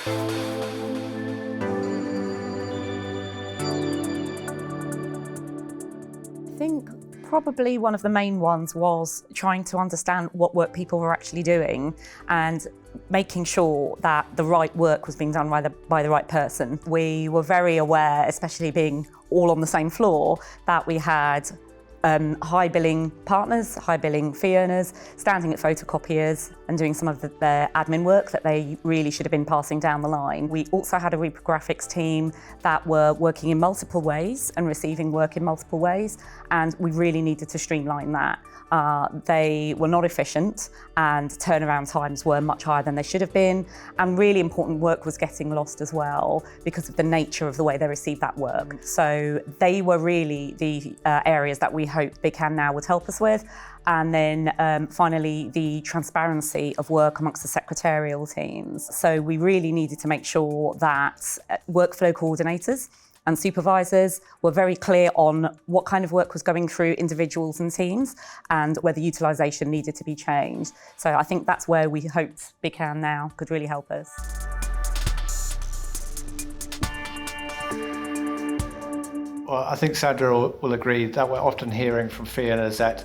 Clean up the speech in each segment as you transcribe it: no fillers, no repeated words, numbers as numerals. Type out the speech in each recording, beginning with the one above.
I think probably one of the main ones was trying to understand what work people were actually doing and making sure that the right work was being done by the right person. We were very aware, especially being all on the same floor, that we had high billing partners, high billing fee earners, standing at photocopiers and doing some of their admin work that they really should have been passing down the line. We also had a reprographics team that were working in multiple ways and receiving work in multiple ways, and we really needed to streamline that. They were not efficient and turnaround times were much higher than they should have been, and really important work was getting lost as well because of the nature of the way they received that work. So they were really the areas that we hoped BigHand now would help us with. And then finally, the transparency of work amongst the secretarial teams. So we really needed to make sure that workflow coordinators and supervisors were very clear on what kind of work was going through individuals and teams and whether utilisation needed to be changed. So I think that's where we hoped BigHand now could really help us. Well, I think Sandra will agree that we're often hearing from fee earners that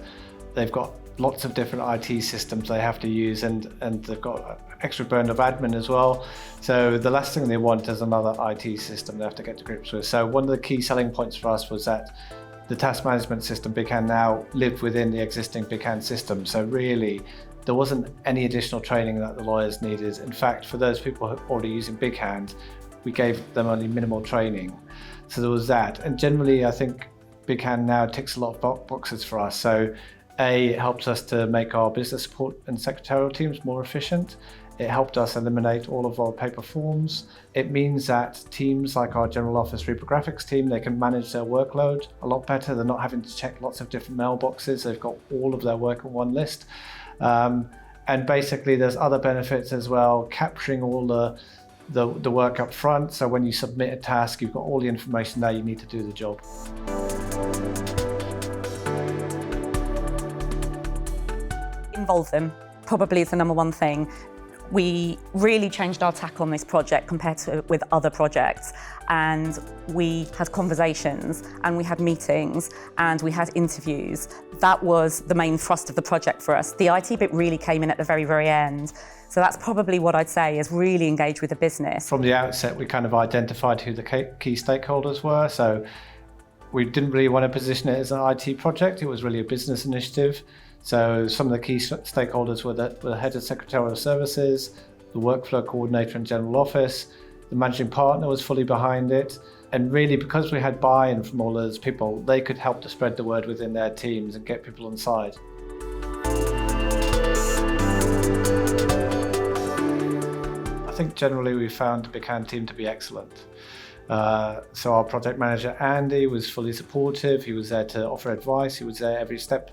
they've got lots of different IT systems they have to use, and they've got extra burden of admin as well. So the last thing they want is another IT system they have to get to grips with. So one of the key selling points for us was that the task management system BigHand now lived within the existing BigHand system. So really, there wasn't any additional training that the lawyers needed. In fact, for those people who are already using BigHand, we gave them only minimal training. So there was that. And generally, I think BigHand now ticks a lot of boxes for us. So it helps us to make our business support and secretarial teams more efficient. It helped us eliminate all of our paper forms. It means that teams like our general office reprographics team, they can manage their workload a lot better. They're not having to check lots of different mailboxes. They've got all of their work on one list. And basically there's other benefits as well, capturing all the work up front. So when you submit a task, you've got all the information there you need to do the job. Involve them probably is the number one thing. We really changed our tack on this project compared to with other projects, and we had conversations and we had meetings and we had interviews. That was the main thrust of the project for us. The IT bit really came in at the very, very end. So that's probably what I'd say is really engage with the business. From the outset, we kind of identified who the key stakeholders were. So we didn't really want to position it as an IT project. It was really a business initiative. So some of the key stakeholders were the head of secretarial services, the workflow coordinator and general office. The managing partner was fully behind it. And really, because we had buy-in from all those people, they could help to spread the word within their teams and get people on side. I think generally we found the BigHand team to be excellent. So our project manager, Andy, was fully supportive. He was there to offer advice. He was there every step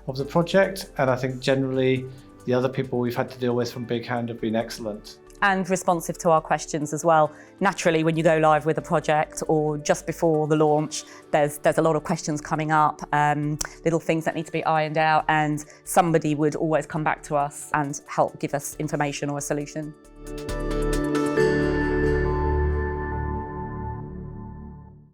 of the project. And I think generally the other people we've had to deal with from BigHand have been excellent. And responsive to our questions as well. Naturally, when you go live with a project or just before the launch, there's a lot of questions coming up, little things that need to be ironed out, and somebody would always come back to us and help give us information or a solution.